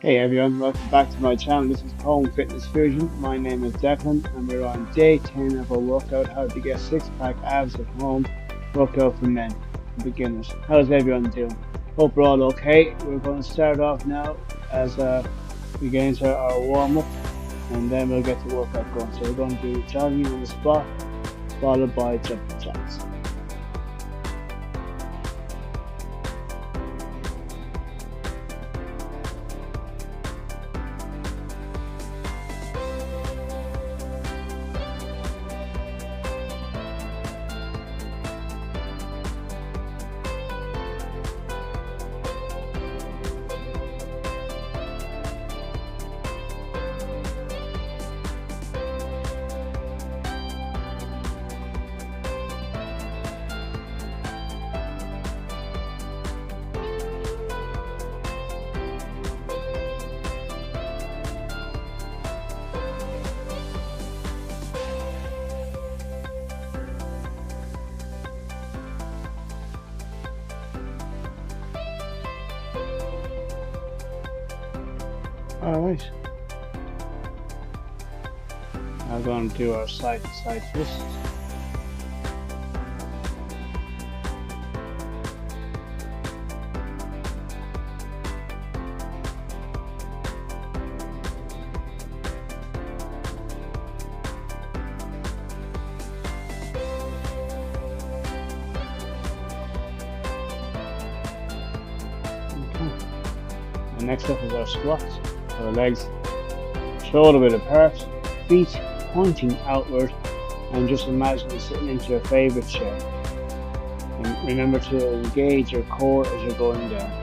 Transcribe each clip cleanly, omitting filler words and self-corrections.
Hey everyone, welcome back to my channel. This is Home Fitness Fusion. My name is Declan and we're on day 10 of our workout, how to get six pack abs at home workout for men, for beginners. How's everyone doing? Hope we're all okay. We're going to start off now as we get into our warm up and then we'll get the workout going. So we're going to do jogging on the spot followed by jumping jacks. Alright, now we're going to do our side to side twists. And next up is our squats. So our legs shoulder width apart, feet pointing outward, and just imagine you sitting into your favourite chair. And remember to engage your core as you're going down.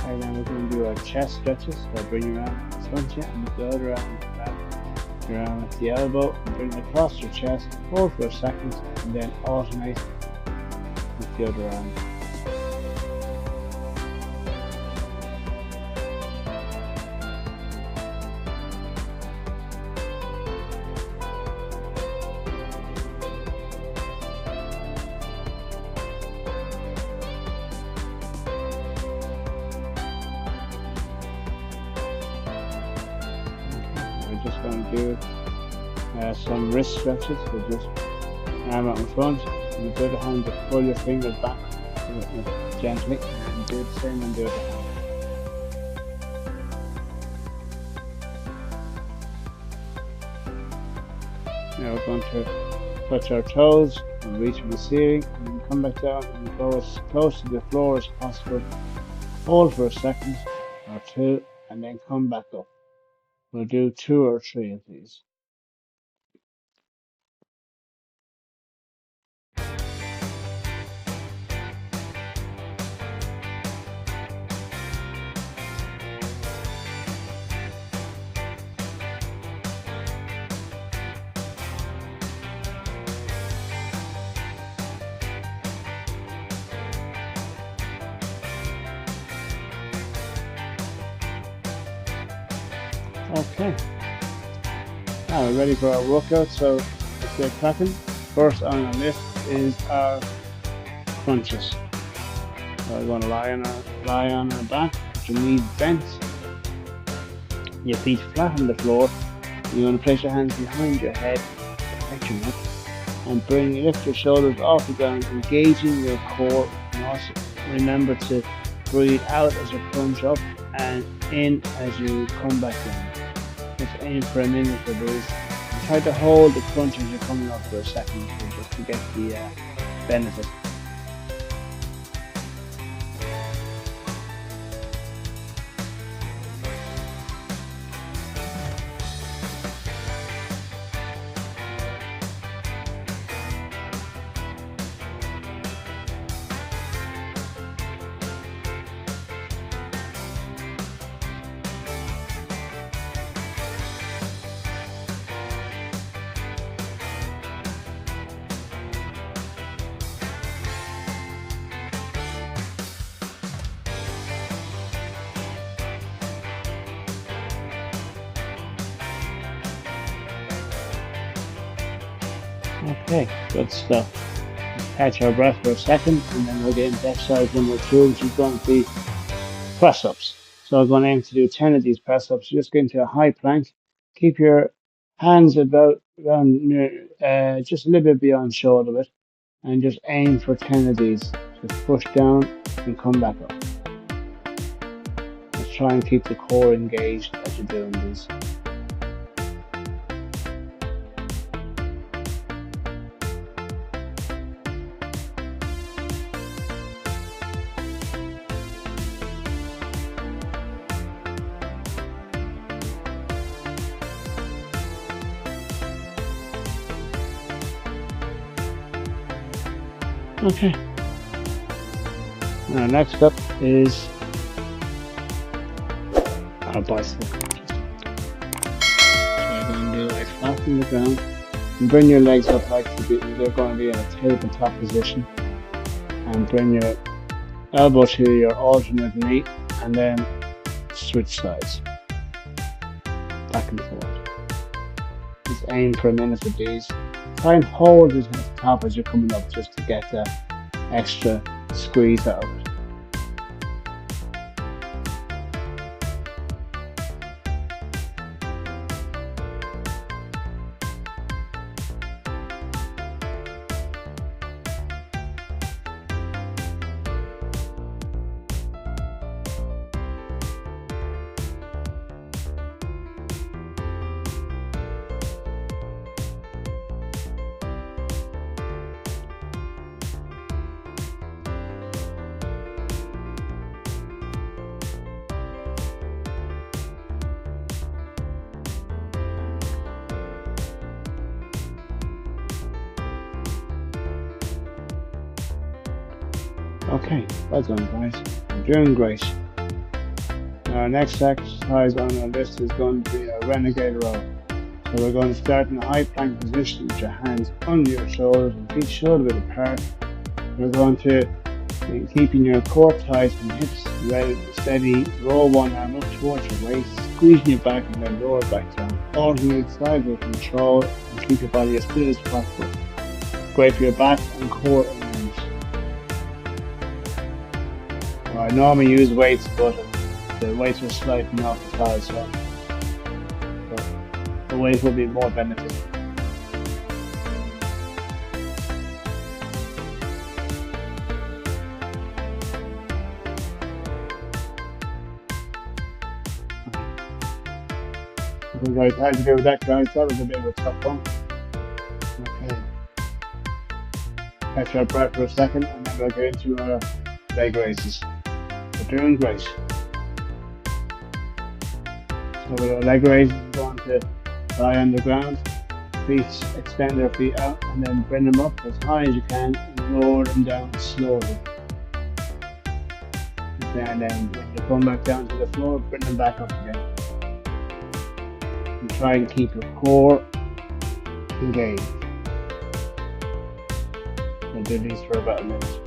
And then we're going to do our chest stretches. So bring your arm in front of you and the other arm back. Your arm at the elbow and bring it across your chest. Hold for a second and then alternate with the other arm. We're just going to do some wrist stretches. So just arm out in front and with the other hand to pull your fingers back gently and do the same on the other hand. Now we're going to touch our toes and reach for the ceiling and then come back down and go as close to the floor as possible. Hold for a second or two and then come back up. We'll do 2 or 3 of these. Okay, now we're ready for our workout, so let's get cracking. First on our list is our crunches. So we're going to lie on our back, with your knees bent, your feet flat on the floor. You're going to place your hands behind your head, protect your neck, and lift your shoulders off the ground, engaging your core. And also remember to breathe out as you crunch up and in as you come back down. Just aim for a minute for these. Try to hold the crunch as you're coming up for a second, just to get the benefit. Okay, good stuff. Let's catch our breath for a second and then we'll get into exercise number 2, which is going to be press ups. So I'm going to aim to do 10 of these press ups. Just get into a high plank. Keep your hands about around just a little bit beyond shoulder width and just aim for 10 of these. Just push down and come back up. Let's try and keep the core engaged as you're doing these. Okay. Now next up is our bicycle crunches. So you're going to do a flat on the ground and bring your legs up like they're going to be in a tabletop position, and bring your elbow to your alternate knee and then switch sides back and forth. Just aim for a minute with these. Try and hold it at the top as you're coming up just to get that extra squeeze out of it. Okay, well done guys, you're doing great. Our next exercise on our list is going to be a Renegade Row. So we're going to start in a high plank position with your hands under your shoulders and feet shoulder width apart. We're going to be keeping your core tight and hips ready, steady, roll one arm up towards your waist, squeezing your back and then lower back down. Alternate side with control and keep your body as still as possible. Great for your back and core and arms. I normally use weights, but the weights are slightly off the side, so the weight will be more beneficial. Okay, guys, how to do with that, guys? That was a bit of a tough one. Okay, catch our breath for a second, and then we'll get into our leg raises. We're doing great. So with our leg raises, we're going to lie on the ground, extend our feet out, and then bring them up as high as you can and lower them down slowly. And then when you come back down to the floor, bring them back up again. And try and keep your core engaged. We'll do these for about a minute.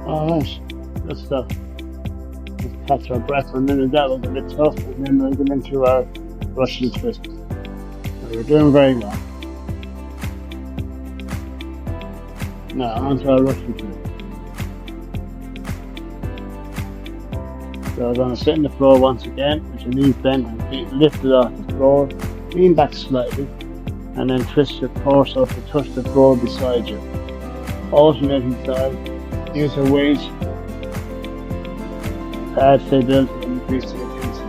Alright, good stuff. Let's catch our breath for a minute. That was a bit tough, and then we'll get into our Russian twist. So we're doing very well. Now onto our Russian twist. So we're going to sit on the floor once again with your knees bent and feet lifted off the floor. Lean back slightly and then twist your torso to touch the floor beside you. Alternating side. Use a weight Stay built and increase the intensity.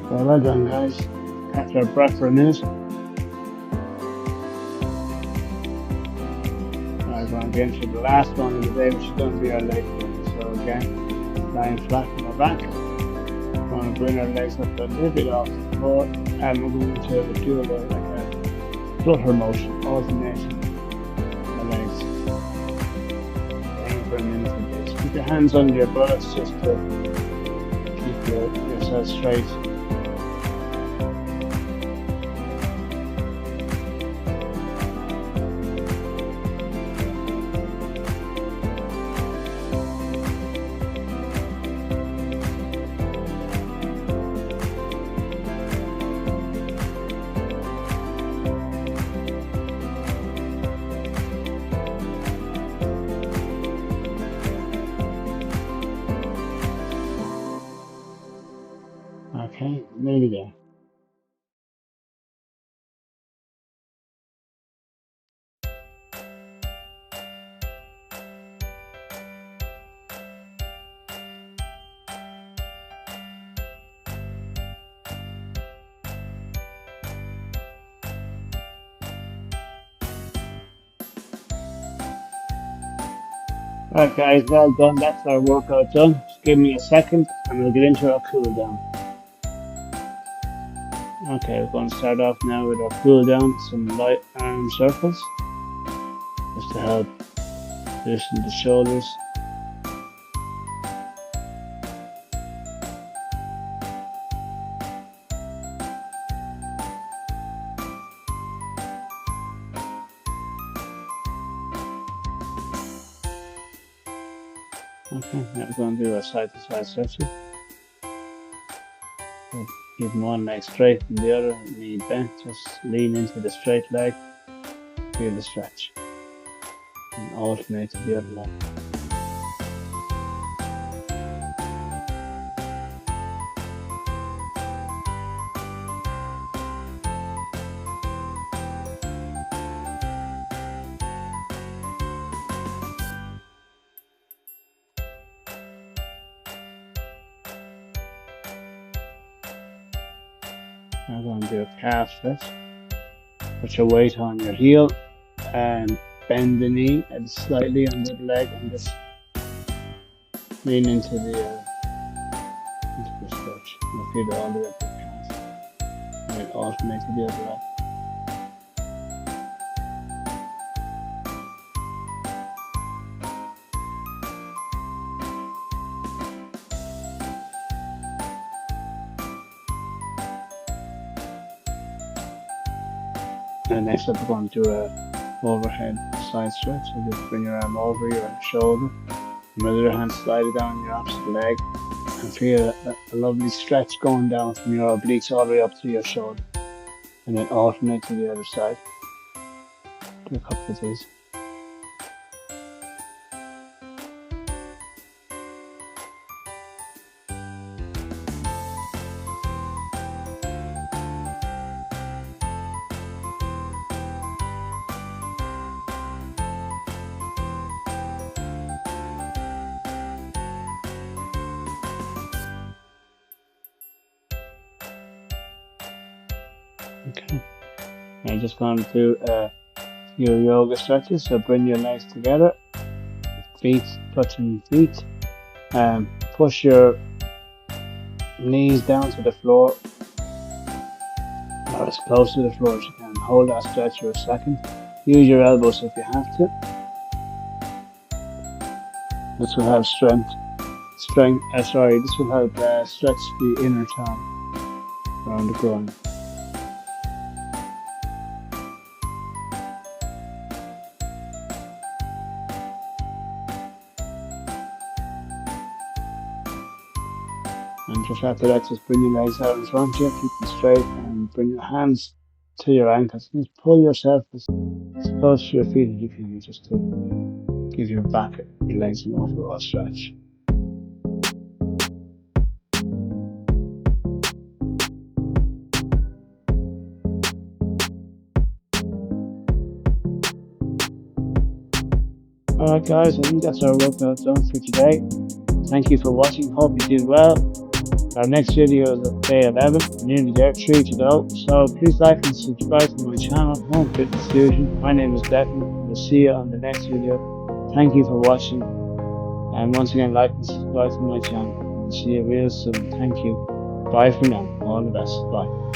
Well done, guys. Catch our breath for a minute. I'm going to get into the last one of the day, which is going to be our leg one. So again, lying flat on our back. We're going to bring our legs up a little bit off the floor, and we're going to do like a flutter motion, alternating the legs. Aim for a minute of this. Keep your hands under your buttocks just to keep yourself straight. Okay, nearly there. Alright guys, well done. That's our workout done. Just give me a second and we'll get into our cool down. Okay, we're going to start off now with our cool down, some light arm circles, just to help loosen the shoulders. Okay, now we're going to do a side to side stretching. So keep one leg straight and the other knee bent. Just lean into the straight leg, feel the stretch, and alternate to the other leg. Now we're going to do a calf stretch. Put your weight on your heel and bend the knee and slightly under the leg and just lean into the stretch. And feel it all the way up to the calf. And then alternate to the other leg. And next up we're going to do a overhead side stretch. So just bring your arm over your shoulder, and with your hand slide it down your opposite leg, and feel a lovely stretch going down from your obliques all the way up to your shoulder. And then alternate to the other side. Do a couple of these. Okay, I'm just going to do a few yoga stretches. So bring your legs together, feet touching feet, and push your knees down to the floor, or as close to the floor as you can. Hold that stretch for a second. Use your elbows if you have to. This will help this will help stretch the inner thigh around the groin. And just after that, just bring your legs out in front of you, keep them straight, and bring your hands to your ankles. Just pull yourself as close to your feet as you can, just to give your back, your legs an overall stretch. Alright guys, I think that's our workout done for today. Thank you for watching, hope you did well. Our next video is at day 11, nearly there, 3 to go. So please like and subscribe to my channel, Home Fitness Fusion. My name is Declan, and we'll see you on the next video. Thank you for watching, and once again, like and subscribe to my channel. We'll see you real soon. Thank you. Bye for now. All the best. Bye.